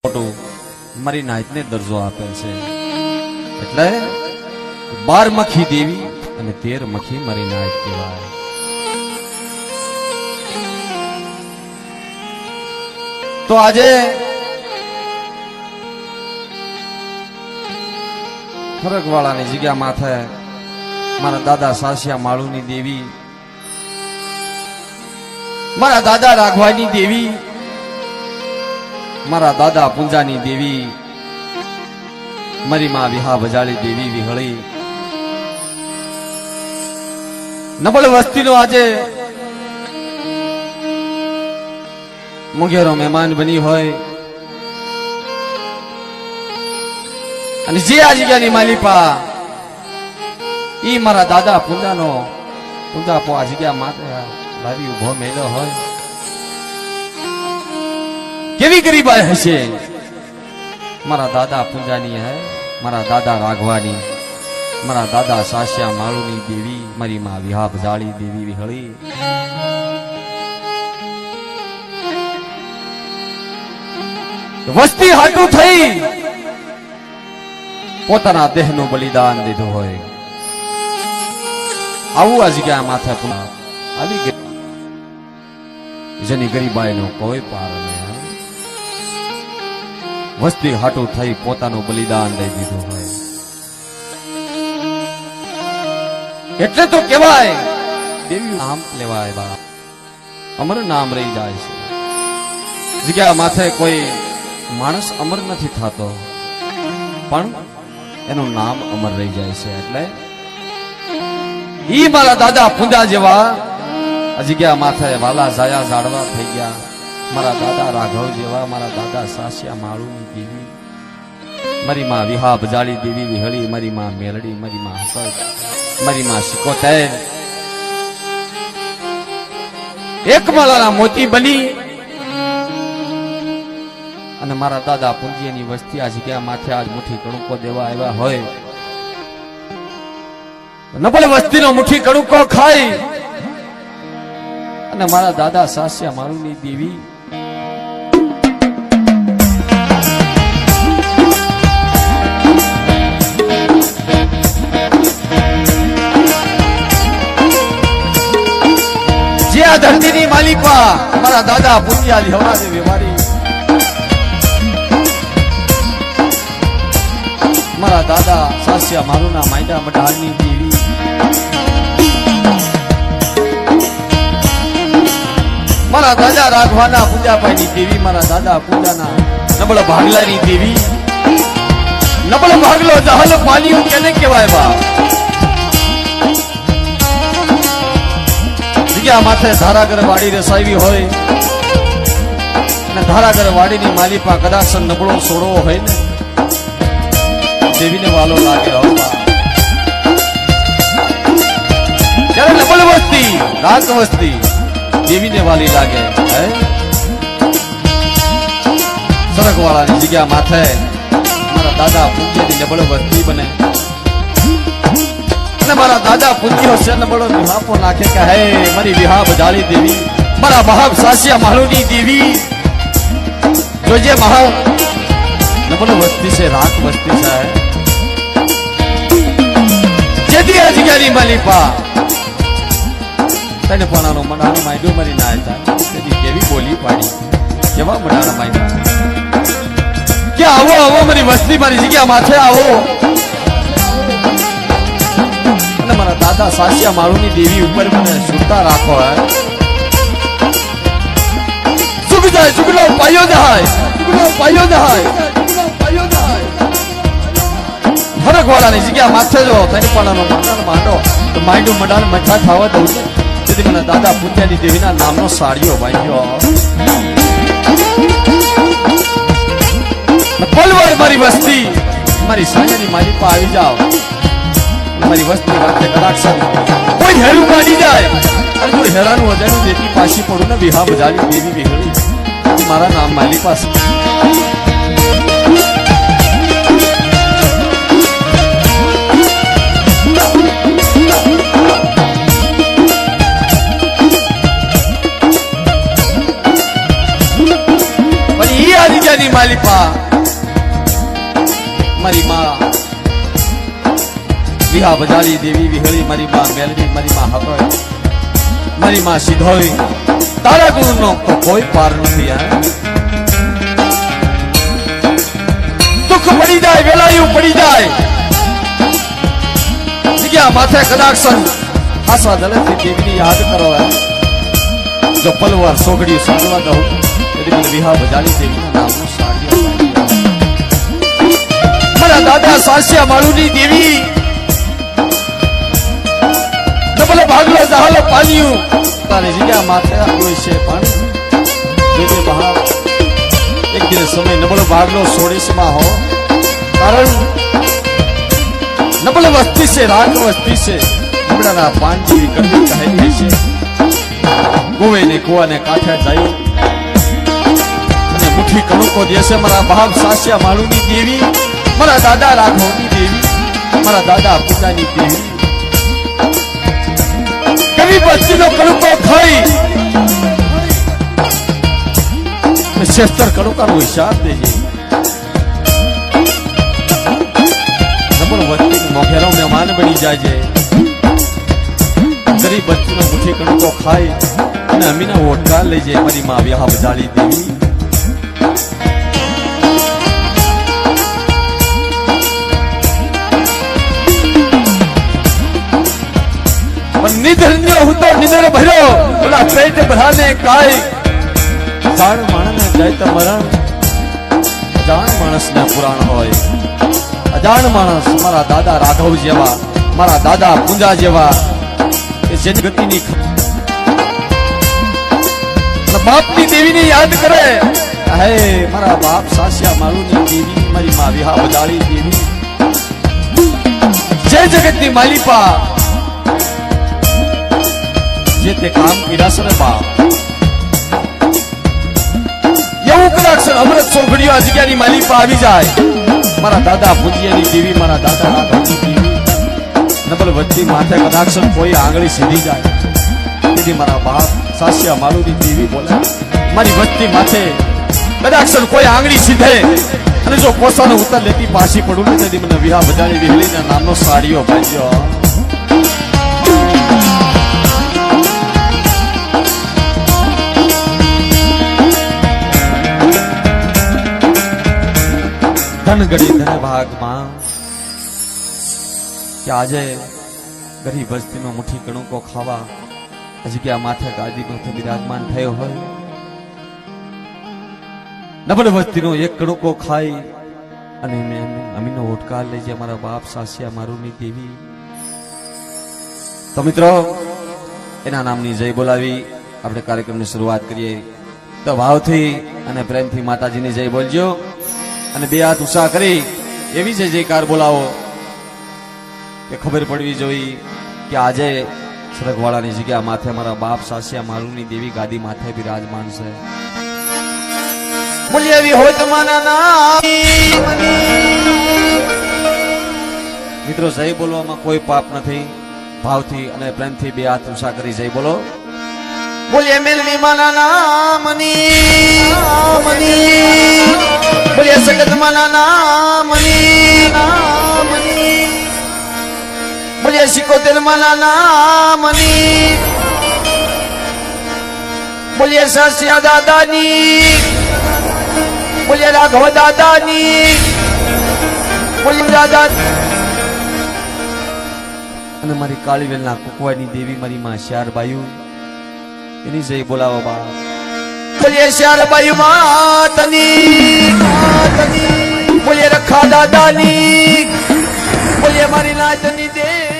મોટું મારી નાયતને દરજ્જો આપે છે એટલે 12 મખી દેવી અને 13 મખી મારી નાયત કહેવાય. તો આજે ફરકવાળાની જગ્યા માથે મારા દાદા સાસિયા માળુની દેવી, મારા દાદા રાઘવાની દેવી, મારા દાદા પૂંજાની દેવી, મારી માં વિહા ભજાળી દેવી વિહળી નબળ વસ્તીનો આજે મુંગેરો મહેમાન બની હોય અને જે આ જગ્યાની માલિપા ઈ મારા દાદા પૂંજાપો આ જગ્યા માથે લાવી ઉભો મેલો હોય, કેવી ગરીબાઈ હશે. મારા દાદા પૂંજાની હે, મારા દાદા રાઘવાની, મારા દાદા સાસિયા માળુની દેવી, મારી માં વિહા ભજાળી દેવી વિહળી વસ્તી હાટું થઈ પોતાના દેહનું બલિદાન દીધું હોય. આવું આ જગ્યા માથે આવી ગઈ જેની ગરીબાઈનો કોઈ પાર નહીં. વસ્તી હાટું થઈ પોતાનું બલિદાન દઈ દીધું હોય એટલે તો કહેવાય દેવી નામ લેવાય બા, અમર નામ રહી જાય છે. જગ્યા માથે કોઈ માણસ અમર નથી થતો પણ એનું નામ અમર રહી જાય છે. એટલે ઈ મારા દાદા પૂંજા જેવા આ જગ્યા માથે વાલા જાયા જાડવા થઈ ગયા. મારા દાદા રાઘવ જેવા, મારા દાદા સાસિયા માળુની દેવી, મારી માં વિહા ભજાળી દેવી વિહળી, મારી માં મેલડી, મારી માં હસદ, મારી માં સિકોતેર એક માળાના મોતી બની અને મારા દાદા પૂંજીની વસ્તી આ જગ્યા માથે આજ મુઠ્ઠી કણુકો દેવા આવ્યા હોય. નબળ વસ્તીનો મુઠ્ઠી કણુકો ખાઈ અને મારા દાદા સાસિયા માળુની દેવી જે આ ધરતીની માલિકા મારા દાદા પૂંજા લેવાને વ્યવહારી, મારા દાદા સાસિયા માળુના માયડા મઢાળની દેવી, મારા દાદા રાઘવાના પૂજાભાઈની દેવી, મારા દાદા પૂજાના નબળ ભાગલાની દેવી. નબળ ભાગલો જહલ પાલિયું કેને કહેવાય બા? જગ્યા માથે ધારાગર વાડી રસાવી હોય અને ધારાગર વાડીની માલિપા કદાચ નબળો સોડવો હોય ને દેવીને વાલો લાગે હોય. ત્યારે નબળ વસ્તી રાત વસ્તી દેવીને વાલી લાગે. સરગવાળાની જગ્યા માથે મારા દાદા પૂજ્યની નબળ વસ્તી બને અને મારા દાદા પૂજ્ય છે નબળો વિહાપો નાખે કે હે મારી વિહા ભજાળી દેવી, મારા મહાબ સાસિયા માળુની દેવી. જોજે મહા નબળ વસ્તી છે, રાત વસ્તી છે. જેથી આ જગ્યાની માલિપા તને પોણાનો મડાનો માંડ્યો મરી ના હતા તેથી કેવી બોલી પાડી, કેવા મડાના માંડ્યા કે આવો આવો મારી વસ્તી મારી જગ્યા માથે આવો. અને મારા દાદા સાસિયા માળુની દેવી ઉપર મને સુરતા રાખો. સુખ જાય સુખનો પાયો જાય, સુખનો પાયો જાય, સુખનો પાયો જાય. ફરકવાળાની જગ્યા માથે જો તને પોણાનો મડાનો માંડો તો માંડ્યું મડાન મઠા ખાવા દઉં છે. તેથી મને દાદા પૂંજાની દેવીના નામનો સાડીઓ બાંધ્યો. પલવાર મારી વસ્તી મારી સાંજની માલિપા આવી જાવ, મારી વસ્તી રાતે કડાક્ષ કોઈ હેરું પાડી જાય અને જો હેરાનું વજાનું દેતી પાછી પડું ને વિહા ભજાળી દેવી વિહળી મારા નામ માલિપા છે. માલિપા મારી માં વિહા બજારી દેવી વિહળી, મારી માં મેલડી, મારી માં હકોય, મારી માં સિધોઈ, તારા ગુણનો તો કોઈ પાર નથી. દુઃખ પડી જાય, વેલાયું પડી જાય, જગ્યા માથે કદાચ આસવા દલેથી દેવીની યાદ કરો. જો પલવાર સોગડિયું સારવા દઉં તેથી મને વિહા બજારી દેવીના નામનો સાડિયો. મારા દાદા સાસ્યા માળુની દેવી ડબલ ભાગલો જહાલો પાલ્યું, તારી જગ્યા માથે કોઈ છે પણ જેને બહાર એક દિન સમય નબળો ભાગલો સોડીસમાં હો, કારણ નબળ વસ્તી છે, રાગ વસ્તી છે, નબળાના પાન જેવી કડવી કહેલી છે. ગોવે ને કુવાને કાંઠે જાય અને મુઠ્ઠી કણુકો દેશે મારા બાપ સાસ્યા માળુની દેવી, મારા દાદા રાઘવની દેવી, મારા દાદા પૂજાની દેવી. કવિ બસ્તીનો કણુકો ખાઈ શેસ્તર કણુકાનો હિસાબ દેજે. નબળ વસ્તી મોઘેરો મહેમાન બની જાય છે. ગરીબ બસ્તીનો મુઠ્ઠી કણુકો ખાઈ અને અમીના ઓટકાર લઈ જાય મારી માં વિહા બજારી દેવી. નિધન્ય હું તો નિધર ભર્યો, ઓલા પેટ ભરાને કાય, જાણ માણસને જાય તો મરણ, અજાણ માણસને પુરાણ હોય. અજાણ માણસ મારા દાદા રાઘવ જેવા, મારા દાદા પૂંજા જેવા કે જેની ગતિની બાપની દેવીને યાદ કરે. હે મારા બાપ સાસ્યા માળુની દેવી, મારી માં વિહા બજારી દેવી, જે જગતની માલિપા જે તે કામ કર્યા છે ને બાપ, એવું કદાચ અમૃત સોગડિયો આ જગ્યાની માલિપા આવી જાય. મારા દાદા પૂજ્યની દેવી, મારા દાદા રાઘવની દેવી, નબળ વચ્ચે માથે કદાચ કોઈ આંગળી સીધી જાય તેથી મારા બાપ સાસ્યા માળુની દેવી બોલે, મારી વચ્ચે માથે કદાચ કોઈ આંગળી સીધે અને જો કોસાનો ઉત્તર લેતી પાછી પડું ને તેથી મને વિહા બજારી વિહળીના નામનો સાડીઓ બાંધ્યો. ધન ગડી ધન ભાગમાં કે આજે ગરીબ વસ્તીનો મુઠ્ઠી કણુકો ખાવા જગ્યા માથે ગાદી માથે બિરાજમાન થયો હોય, નબળ વસ્તીનો એક કણુકો ખાઈ અને અમીનો ઓટકાર લઈ જાય મારા બાપ સાસ્યા મારુની દેવી. તો મિત્રો એના નામની જય બોલાવી આપણે કાર્યક્રમની શરૂઆત કરીએ. તો ભાવથી અને પ્રેમથી માતાજીની જય બોલજો અને બે હાથ ઉત્સાહ કરી એવી છે જયકાર બોલાવો કે ખબર પડવી જોઈએ કે આજે સરગવાળાની જગ્યા માથે મારા બાપ સાસ્યા મારુની દેવી ગાદી માથે બિરાજમાન છે. બોલ્યાવી હોય તમારા નામ. મિત્રો જય બોલવામાં કોઈ પાપ નથી. ભાવથી અને પ્રેમથી બે હાથ ઉત્સાહ કરી જય બોલો. બોલીએ મેલડી માના નામની, બોલીએ સગત માના નામની, બોલીએ સિકોતેર માના નામની, બોલીએ સાસ્યા દાદાની, બોલીએ રાઘવ દાદાની, બોલીએ દાદા અને મારી કાળીવેલના કુકવાની દેવી મારી માં શ્યારબાયુ એની જય બોલાવો બા. બોલીએ શ્યારબાયુ માતની, બોલીએ રખા દાદાની, બોલીએ મારી નાચની દેવી.